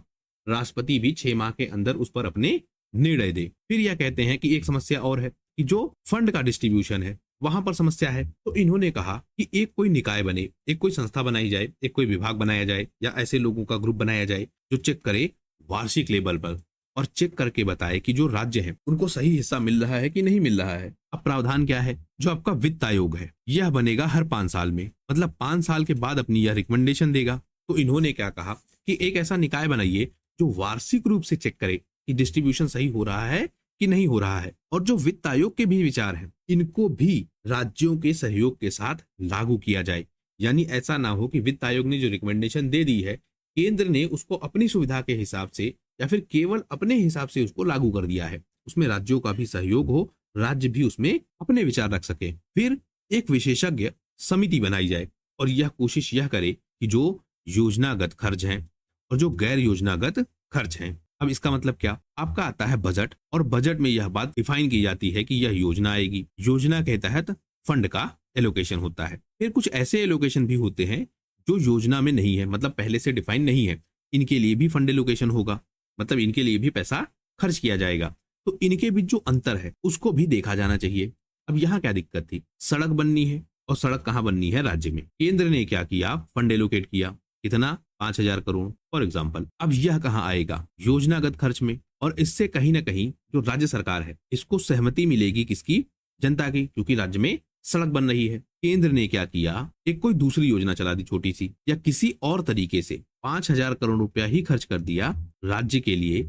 राष्ट्रपति भी 6 माह के अंदर उस पर अपने निर्णय दे। फिर यह कहते हैं कि एक समस्या और है कि जो फंड का डिस्ट्रीब्यूशन है वहां पर समस्या है। तो इन्होंने कहा कि एक कोई निकाय बने, एक कोई संस्था बनाई जाए, एक कोई विभाग बनाया जाए या ऐसे लोगों का ग्रुप बनाया जाए जो चेक करे वार्षिक लेवल पर और चेक करके बताए कि जो राज्य है उनको सही हिस्सा मिल रहा है कि नहीं मिल रहा है। अब प्रावधान क्या है, जो आपका वित्त आयोग है यह बनेगा हर 5 साल में, मतलब 5 साल के बाद अपनी यह रिकमेंडेशन देगा। तो इन्होंने क्या कहा कि एक ऐसा निकाय बनाइए जो वार्षिक रूप से चेक करे कि डिस्ट्रीब्यूशन सही हो रहा है कि नहीं हो रहा है, और जो वित्त आयोग के भी विचार हैं इनको भी राज्यों के सहयोग के साथ लागू किया जाए। यानी ऐसा ना हो कि वित्त आयोग ने जो रिकमेंडेशन दे दी है, केंद्र ने उसको अपनी सुविधा के हिसाब से या फिर केवल अपने हिसाब से उसको लागू कर दिया है, उसमें राज्यों का भी सहयोग हो, राज्य भी उसमें अपने विचार रख सके। फिर एक विशेषज्ञ समिति बनाई जाए और यह कोशिश यह करे कि जो योजनागत खर्च हैं और जो गैर योजनागत खर्च हैं, अब इसका मतलब क्या, आपका आता है बजट, और बजट में यह बात डिफाइन की जाती है कि यह योजना आएगी, योजना के तहत फंड का एलोकेशन होता है। फिर कुछ ऐसे एलोकेशन भी होते हैं जो योजना में नहीं है, मतलब पहले से डिफाइन नहीं है, इनके लिए भी फंड एलोकेशन होगा, मतलब इनके लिए भी पैसा खर्च किया जाएगा। तो इनके बीच जो अंतर है उसको भी देखा जाना चाहिए। अब यहाँ क्या दिक्कत थी, सड़क बननी है और सड़क कहाँ बननी है, राज्य में। केंद्र ने क्या किया, फंड एलोकेट किया, कितना, 5,000 करोड़ फॉर एग्जाम्पल। अब यह कहाँ आएगा, योजनागत खर्च में, और इससे कहीं ना कहीं जो राज्य सरकार है इसको सहमति मिलेगी, किसकी, जनता की, क्योंकि राज्य में सड़क बन रही है। केंद्र ने क्या किया, एक कोई दूसरी योजना चला दी छोटी सी, या किसी और तरीके से 5,000 करोड़ रुपया ही खर्च कर दिया राज्य के लिए,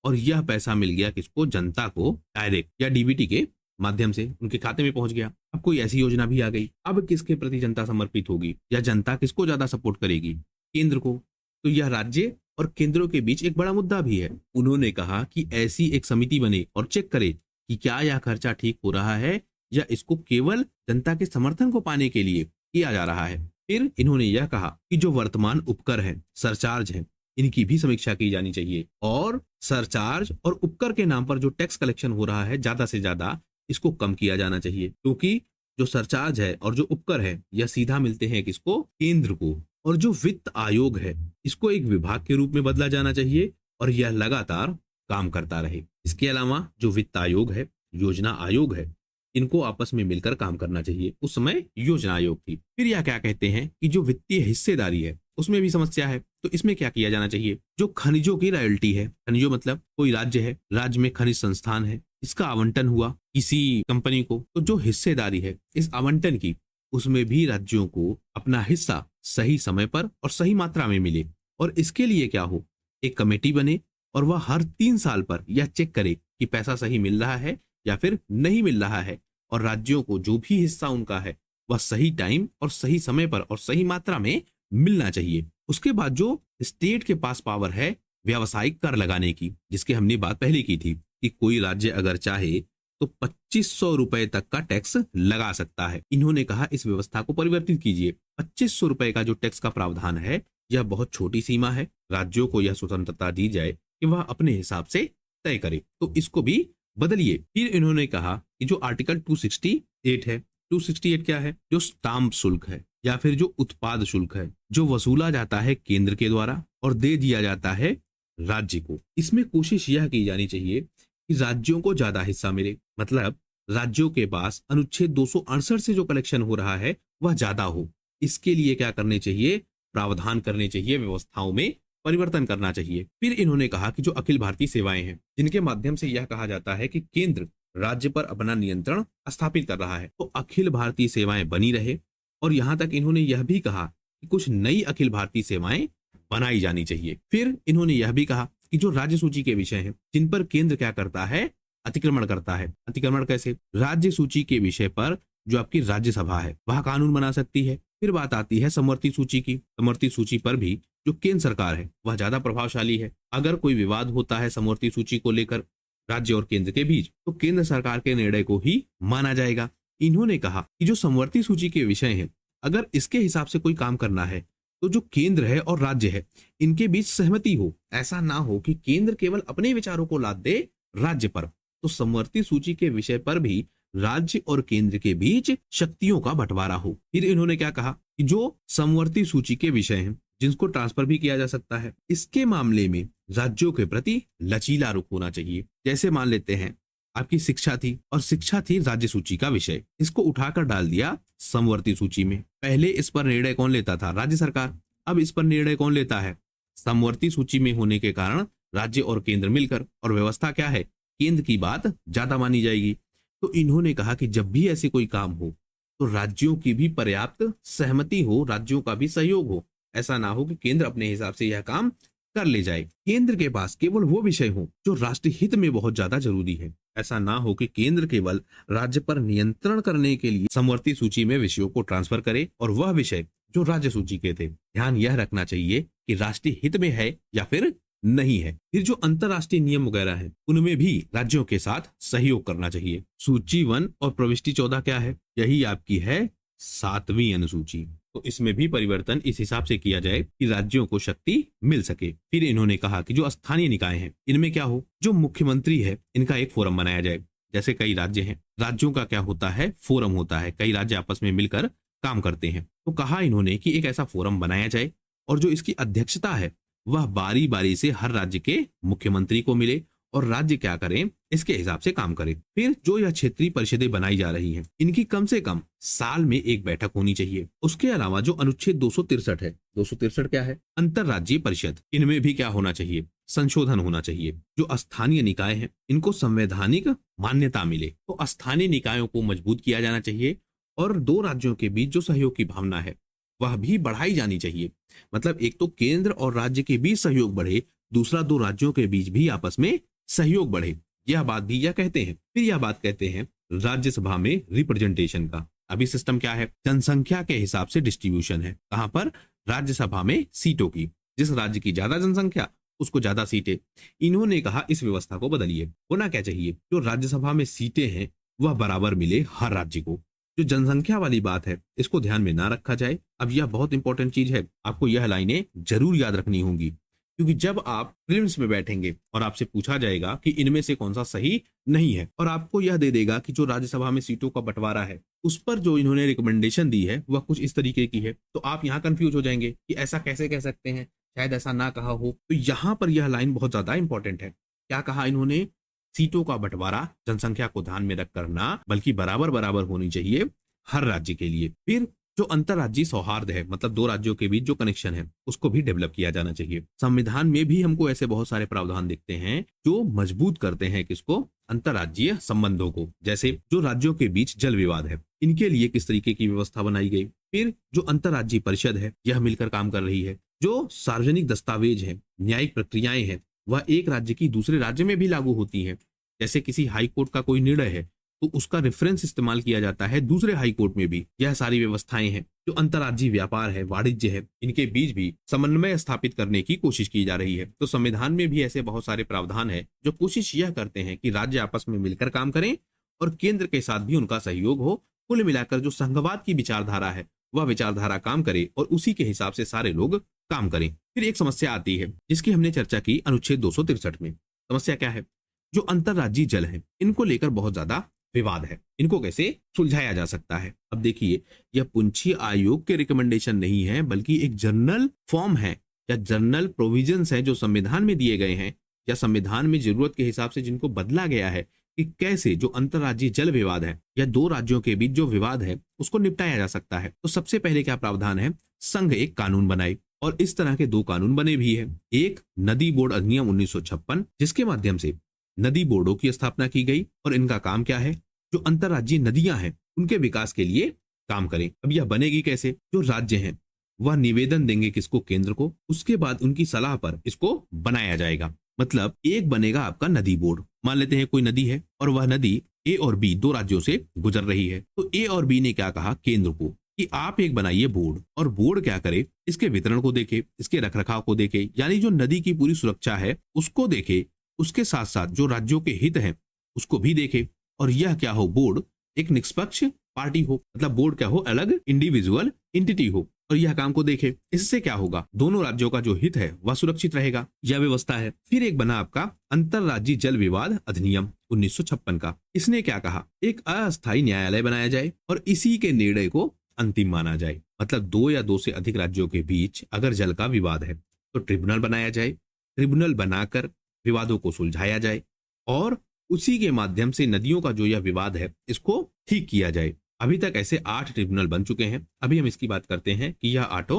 और यह पैसा मिल गया किसको, जनता को, डायरेक्ट या डीबीटी के माध्यम से उनके खाते में पहुंच गया। अब कोई ऐसी योजना भी आ गई, अब किसके प्रति जनता समर्पित होगी, या जनता किसको ज्यादा सपोर्ट करेगी, केंद्र को। तो यह राज्य और केंद्रों के बीच एक बड़ा मुद्दा भी है। उन्होंने कहा कि ऐसी एक समिति बने और चेक करे कि क्या यह खर्चा ठीक हो रहा है या इसको केवल जनता के समर्थन को पाने के लिए किया जा रहा है। फिर इन्होंने यह कहा कि जो वर्तमान उपकर है, सरचार्ज है, इनकी भी समीक्षा की जानी चाहिए। और सरचार्ज और उपकर के नाम पर जो टैक्स कलेक्शन हो रहा है ज्यादा से ज्यादा, इसको कम किया जाना चाहिए, क्योंकि जो सरचार्ज है और जो उपकर है यह सीधा मिलते हैं किसको? केंद्र को। और जो वित्त आयोग है इसको एक विभाग के रूप में बदला जाना चाहिए और यह लगातार काम करता रहे। इसके अलावा जो वित्त आयोग है, योजना आयोग है, इनको आपस में मिलकर काम करना चाहिए। उस समय योजना आयोग थी। फिर यह क्या कहते हैं कि जो वित्तीय हिस्सेदारी है उसमें भी समस्या है, तो इसमें क्या किया जाना चाहिए? जो खनिजों की रॉयल्टी है, खनिजों मतलब कोई राज्य है, राज्य में खनिज संस्थान है, इसका आवंटन हुआ किसी कंपनी को, तो जो हिस्सेदारी है इस आवंटन की, उसमें भी राज्यों को अपना हिस्सा सही समय पर और सही मात्रा में मिले। और इसके लिए क्या हो, एक कमेटी बने और वह हर 3 साल पर यह चेक करे कि पैसा सही मिल रहा है या फिर नहीं मिल रहा है, और राज्यों को जो भी हिस्सा उनका है वह सही टाइम और सही समय पर और सही मात्रा में मिलना चाहिए। उसके बाद जो स्टेट के पास पावर है व्यावसायिक कर लगाने की, जिसकी हमने बात पहले की थी कि कोई राज्य अगर चाहे तो 2500 रुपए तक का टैक्स लगा सकता है। इन्होंने कहा इस व्यवस्था को परिवर्तित कीजिए। 2500 रुपए का जो टैक्स का प्रावधान है यह बहुत छोटी सीमा है। राज्यों को यह स्वतंत्रता दी जाए कि वह अपने हिसाब से तय करे, तो इसको भी बदलिए। फिर इन्होंने कहा कि जो आर्टिकल 268 है, 268 क्या है? जो स्टाम्प शुल्क है या फिर जो उत्पाद शुल्क है, जो वसूला जाता है केंद्र के द्वारा और दे दिया जाता है राज्य को, इसमें कोशिश यह की जानी चाहिए कि राज्यों को ज्यादा हिस्सा मिले। मतलब राज्यों के पास अनुच्छेद 268 से जो कलेक्शन हो रहा है वह ज्यादा हो। इसके लिए क्या करने चाहिए? प्रावधान करने चाहिए, व्यवस्थाओं में परिवर्तन करना चाहिए। फिर इन्होंने कहा कि जो अखिल भारतीय सेवाएं हैं, जिनके माध्यम से यह कहा जाता है कि केंद्र राज्य पर अपना नियंत्रण स्थापित कर रहा है, तो अखिल भारतीय सेवाएं बनी रहे। और यहां तक इन्होंने यह भी कहा कि कुछ नई अखिल भारतीय सेवाएं बनाई जानी चाहिए। फिर इन्होंने यह भी कहा कि जो राज्य सूची के विषय हैं जिन पर केंद्र क्या करता है? अतिक्रमण करता है। अतिक्रमण कैसे? राज्य सूची के विषय पर जो आपकी राज्यसभा है वह कानून बना सकती है। फिर बात आती है समवर्ती सूची की। समवर्ती सूची पर भी जो केंद्र सरकार है वह ज्यादा प्रभावशाली है। अगर कोई विवाद होता है समवर्ती सूची को लेकर राज्य और केंद्र के बीच, तो केंद्र सरकार के निर्णय को ही माना जाएगा। इन्होंने कहा कि जो समवर्ती सूची के विषय हैं, अगर इसके हिसाब से कोई काम करना है तो जो केंद्र है और राज्य है इनके बीच सहमति हो। ऐसा ना हो कि केंद्र केवल अपने विचारों को लाद दे राज्य पर। तो समवर्ती सूची के विषय पर भी राज्य और केंद्र के बीच शक्तियों का बंटवारा हो। फिर इन्होंने क्या कहा कि जो समवर्ती सूची के विषय हैं जिनको ट्रांसफर भी किया जा सकता है, इसके मामले में राज्यों के प्रति लचीला रुख होना चाहिए। जैसे मान लेते हैं आपकी शिक्षा थी और शिक्षा थी राज्य सूची का विषय, इसको उठाकर डाल दिया समवर्ती सूची में। पहले इस पर निर्णय कौन लेता था? राज्य सरकार। अब इस पर निर्णय कौन लेता है? समवर्ती सूची में होने के कारण राज्य और केंद्र मिलकर। और व्यवस्था क्या है? केंद्र की बात ज्यादा मानी जाएगी। तो इन्होंने कहा कि जब भी ऐसे कोई काम हो तो राज्यों की भी पर्याप्त सहमति हो, राज्यों का भी सहयोग हो। ऐसा ना हो कि केंद्र अपने हिसाब से यह काम कर ले जाए। केंद्र के पास केवल वो विषय हो जो राष्ट्रीय हित में बहुत ज्यादा जरूरी है। ऐसा ना हो कि केंद्र केवल राज्य पर नियंत्रण करने के लिए समवर्ती सूची में विषयों को ट्रांसफर करे और वह विषय जो राज्य सूची के थे। ध्यान यह रखना चाहिए कि राष्ट्रीय हित में है या फिर नहीं है। फिर जो अंतरराष्ट्रीय नियम वगैरह है उनमें भी राज्यों के साथ सहयोग करना चाहिए। सूची 1 और प्रविष्टि 14 क्या है? यही आपकी है 7वीं अनुसूची। तो इसमें भी परिवर्तन इस हिसाब से किया जाए कि राज्यों को शक्ति मिल सके। फिर इन्होंने कहा कि जो स्थानीय निकाय हैं इनमें क्या हो, जो मुख्यमंत्री है इनका एक फोरम बनाया जाए। जैसे कई राज्य हैं, राज्यों का क्या होता है? फोरम होता है। कई राज्य आपस में मिलकर काम करते हैं। तो कहा इन्होंने कि एक ऐसा फोरम बनाया जाए और जो इसकी अध्यक्षता है वह बारी बारी से हर राज्य के मुख्यमंत्री को मिले और राज्य क्या करें इसके हिसाब से काम करें। फिर जो यह क्षेत्रीय परिषदें बनाई जा रही हैं इनकी कम से कम साल में एक बैठक होनी चाहिए। उसके अलावा जो अनुच्छेद 263 है, 263 क्या है? अंतरराज्यीय परिषद। इनमें भी क्या होना चाहिए? संशोधन होना चाहिए। जो स्थानीय निकाय हैं इनको संवैधानिक मान्यता मिले। तो स्थानीय निकायों को मजबूत किया जाना चाहिए और दो राज्यों के बीच जो सहयोग की भावना है वह भी बढ़ाई जानी चाहिए। मतलब एक तो केंद्र और राज्य के बीच सहयोग बढ़े, दूसरा दो राज्यों के बीच भी आपस में सहयोग बढ़े। यह बात भी यह कहते हैं। फिर यह बात कहते हैं राज्यसभा में रिप्रेजेंटेशन का। अभी सिस्टम क्या है? जनसंख्या के हिसाब से डिस्ट्रीब्यूशन है। कहां पर? राज्यसभा में सीटों की। जिस राज्य की ज्यादा जनसंख्या उसको ज्यादा सीटें। इन्होंने कहा इस व्यवस्था को बदलिए। होना क्या चाहिए? जो राज्यसभा में सीटें हैं वह बराबर मिले हर राज्य को। जो जनसंख्या वाली बात है इसको ध्यान में ना रखा जाए। अब यह बहुत इंपॉर्टेंट चीज है, आपको यह लाइनें जरूर याद रखनी होंगी। क्योंकि जब आप प्रीलिम्स में बैठेंगे और आपसे पूछा जाएगा कि इनमें से कौन सा सही नहीं है, और आपको यह दे देगा कि जो राज्यसभा में सीटों का बंटवारा है उस पर जो इन्होंने रिकमेंडेशन दी है वह कुछ इस तरीके की है, तो आप यहाँ कंफ्यूज हो जाएंगे कि ऐसा कैसे कह सकते हैं, शायद ऐसा ना कहा हो। तो यहाँ पर यह लाइन बहुत ज्यादा इंपॉर्टेंट है। क्या कहा इन्होंने? सीटों का बंटवारा जनसंख्या को ध्यान में रखकर ना, बल्कि बराबर बराबर होनी चाहिए हर राज्य के लिए। फिर जो अंतरराज्यीय सौहार्द है, मतलब दो राज्यों के बीच जो कनेक्शन है, उसको भी डेवलप किया जाना चाहिए। संविधान में भी हमको ऐसे बहुत सारे प्रावधान दिखते हैं जो मजबूत करते हैं किसको? अंतरराज्यीय संबंधों को। जैसे जो राज्यों के बीच जल विवाद है, इनके लिए किस तरीके की व्यवस्था बनाई गई। फिर जो अंतरराज्यीय परिषद है, यह मिलकर काम कर रही है। जो सार्वजनिक दस्तावेज है, न्यायिक प्रक्रियाएं हैं, वह एक राज्य की दूसरे राज्य में भी लागू होती हैं। जैसे किसी हाई कोर्ट का कोई निर्णय है तो उसका रेफरेंस इस्तेमाल किया जाता है दूसरे हाई कोर्ट में भी। यह सारी व्यवस्थाएं हैं। जो अंतरराज्यीय व्यापार है, वाणिज्य है, इनके बीच भी समन्वय स्थापित करने की कोशिश की जा रही है। तो संविधान में भी ऐसे बहुत सारे प्रावधान है जो कोशिश यह करते हैं कि राज्य आपस में मिलकर काम करें और केंद्र के साथ भी उनका सहयोग हो। कुल मिलाकर जो संघवाद की विचारधारा है वह विचारधारा काम करे और उसी के हिसाब से सारे लोग काम करें। फिर एक समस्या आती है जिसकी हमने चर्चा की अनुच्छेद 263 में। समस्या क्या है? जो अंतरराज्यीय जल है, इनको लेकर बहुत ज्यादा विवाद है, इनको कैसे सुलझाया जा सकता है। अब देखिए, यह पुंछी आयोग के रिकमेंडेशन नहीं है, बल्कि एक जनरल फॉर्म है या जनरल प्रोविजंस है जो संविधान में दिए गए हैं या संविधान में जरूरत के हिसाब से जिनको बदला गया है कि कैसे जो अंतरराज्यीय जल विवाद है या दो राज्यों के बीच जो विवाद है उसको निपटाया जा सकता है। तो सबसे पहले क्या प्रावधान है? संघ एक कानून बनाए, और इस तरह के दो कानून बने भी है। एक नदी बोर्ड अधिनियम 1956, जिसके माध्यम से नदी बोर्डों की स्थापना की गई, और इनका काम क्या है? जो अंतरराज्यीय नदियां हैं उनके विकास के लिए काम करें। अब यह बनेगी कैसे? जो राज्य हैं वह निवेदन देंगे किसको? केंद्र को। उसके बाद उनकी सलाह पर इसको बनाया जाएगा। मतलब एक बनेगा आपका नदी बोर्ड। मान लेते हैं कोई नदी है और वह नदी ए और बी दो राज्यों से गुजर रही है, तो ए और बी ने क्या कहा केंद्र को कि आप एक बनाइए बोर्ड, और बोर्ड क्या करे? इसके वितरण को देखे, इसके रखरखाव को देखे, यानी जो नदी की पूरी सुरक्षा है उसको देखे, उसके साथ साथ जो राज्यों के हित हैं उसको भी देखे। और यह क्या हो? बोर्ड एक निष्पक्ष पार्टी हो, मतलब बोर्ड क्या हो? अलग इंडिविजुअल एंटिटी हो, और यह काम को देखे। इससे क्या होगा? दोनों राज्यों का जो हित है वह सुरक्षित रहेगा। यह व्यवस्था है। फिर एक बना आपका अंतरराज्यीय जल विवाद अधिनियम 1956 का। इसने क्या कहा? एक अस्थायी न्यायालय बनाया जाए और इसी के निर्णय को अंतिम माना जाए। मतलब दो या दो से अधिक राज्यों के बीच अगर जल का विवाद है तो ट्रिब्यूनल बनाया जाए, ट्रिब्यूनल बनाकर विवादों को सुलझाया जाए, और उसी के माध्यम से नदियों का जो यह विवाद है इसको ठीक किया जाए। अभी तक ऐसे 8 ट्रिब्यूनल बन चुके हैं। अभी हम इसकी बात करते हैं कि यह 8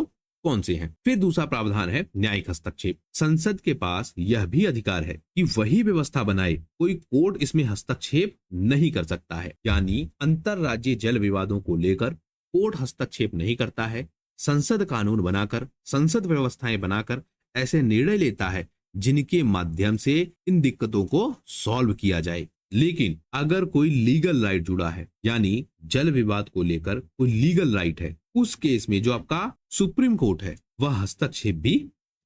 कौन से हैं। फिर दूसरा प्रावधान है न्यायिक हस्तक्षेप। संसद के पास यह भी अधिकार है कि वही व्यवस्था बनाए, कोई कोर्ट इसमें हस्तक्षेप नहीं कर सकता है। यानी अंतरराज्यीय जल विवादों को लेकर कोर्ट हस्तक्षेप नहीं करता है। संसद कानून बनाकर, संसद व्यवस्थाएं बनाकर ऐसे निर्णय लेता है जिनके माध्यम से इन दिक्कतों को सॉल्व किया जाए। लेकिन अगर कोई लीगल राइट जुड़ा है, यानी जल विवाद को लेकर कोई लीगल राइट है, उस केस में जो आपका सुप्रीम कोर्ट है वह हस्तक्षेप भी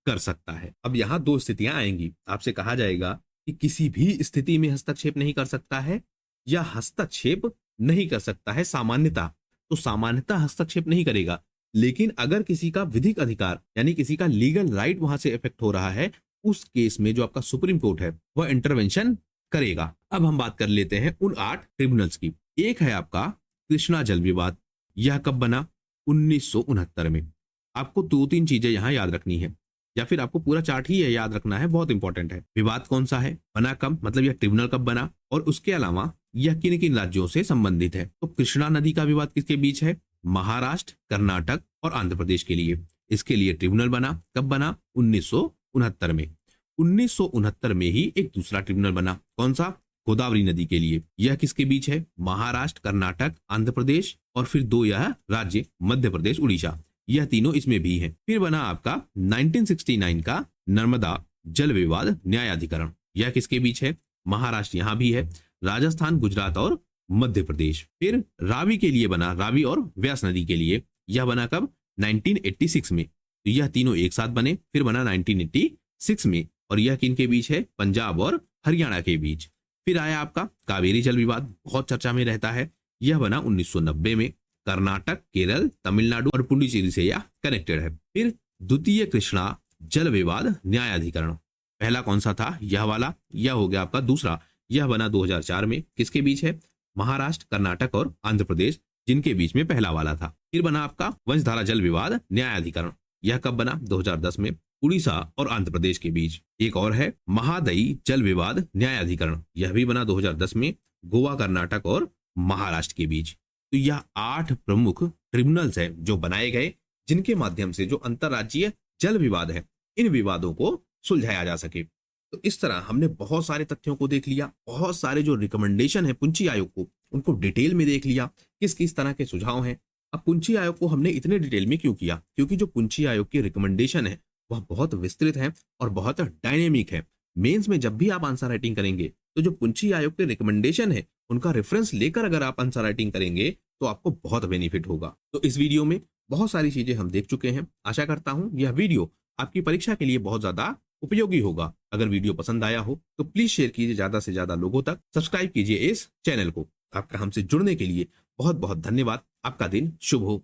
कर सकता है। अब यहाँ दो स्थितियां आएंगी। आपसे कहा जाएगा कि किसी भी स्थिति में हस्तक्षेप नहीं कर सकता है या हस्तक्षेप नहीं कर सकता है सामान्यता, तो सामान्यता हस्तक्षेप नहीं करेगा। लेकिन अगर किसी का विधिक अधिकार यानी किसी का लीगल राइट वहां से इफेक्ट हो रहा है, उस केस में जो आपका सुप्रीम कोर्ट है वह इंटरवेंशन करेगा। अब हम बात कर लेते हैं उन 8 ट्रिब्यूनल्स की। एक है आपका कृष्णा जल विवाद। यह कब बना? 1969 में। आपको 2-3 चीजें यहां याद रखनी है, या फिर आपको पूरा चार्ट ही याद रखना है, बहुत इंपॉर्टेंट है। विवाद कौन सा है, बना कब, मतलब यह ट्रिब्यूनल कब बना, और उसके अलावा यह किन किन राज्यों से संबंधित है। तो कृष्णा नदी का विवाद किसके बीच है? महाराष्ट्र, कर्नाटक और आंध्र प्रदेश के लिए। इसके लिए ट्रिब्यूनल बना। कब बना? 1969 में। 1969 में ही एक दूसरा ट्रिब्यूनल बना। कौन सा? गोदावरी नदी के लिए। यह किसके बीच है? महाराष्ट्र, कर्नाटक, आंध्र प्रदेश और फिर 2 यह राज्य मध्य प्रदेश, उड़ीसा, यह तीनों इसमें भी हैं। फिर बना आपका 1969 का नर्मदा जल विवाद न्यायाधिकरण। यह किसके बीच है? महाराष्ट्र यहां भी है, राजस्थान, गुजरात और मध्य प्रदेश। फिर रावी के लिए बना, रावी और व्यास नदी के लिए। यह बना कब? 1986 में। तो यह तीनों एक साथ बने। फिर बना 1986 में, और यह किन के बीच है? पंजाब और हरियाणा के बीच। फिर आया आपका कावेरी जल विवाद, बहुत चर्चा में रहता है। यह बना 1990 में। कर्नाटक, केरल, तमिलनाडु और पुडुचेरी से यह कनेक्टेड है। फिर द्वितीय कृष्णा जल विवाद न्यायाधिकरण। पहला कौन सा था? यह वाला। यह हो गया आपका दूसरा। यह बना 2004 में। किसके बीच है? महाराष्ट्र, कर्नाटक और आंध्र प्रदेश, जिनके बीच में पहला वाला था। फिर बना आपका वंशधारा जल विवाद न्यायाधिकरण। यह कब बना? 2010 में, उड़ीसा और आंध्र प्रदेश के बीच। एक और है महादई जल विवाद न्यायाधिकरण। यह भी बना 2010 में, गोवा, कर्नाटक और महाराष्ट्र के बीच। तो यह 8 प्रमुख ट्रिब्यूनल्स हैं जो बनाए गए, जिनके माध्यम से जो अंतर्राज्यीय जल विवाद है, इन विवादों को सुलझाया जा सके। तो इस तरह हमने बहुत सारे तथ्यों को देख लिया, बहुत सारे जो रिकमेंडेशन है पुंछी आयोग को, उनको डिटेल में देख लिया, किस किस तरह के सुझाव हैं। अब पुंछी आयोग को हमने इतने डिटेल में क्यों किया? क्योंकि जो पुंछी आयोग की रिकमेंडेशन है वह बहुत विस्तृत है और बहुत डायनेमिक है। मेंस में जब भी आप आंसर राइटिंग करेंगे तो जो पुंछी आयोग के रिकमेंडेशन है उनका रेफरेंस लेकर अगर आप आंसर राइटिंग करेंगे तो आपको बहुत बेनिफिट होगा। तो इस वीडियो में बहुत सारी चीजें हम देख चुके हैं। आशा करता हूं यह वीडियो आपकी परीक्षा के लिए बहुत ज्यादा उपयोगी होगा। अगर वीडियो पसंद आया हो तो प्लीज शेयर कीजिए ज्यादा से ज्यादा लोगों तक, सब्सक्राइब कीजिए इस चैनल को। आपका हमसे जुड़ने के लिए बहुत बहुत धन्यवाद। आपका दिन शुभ हो।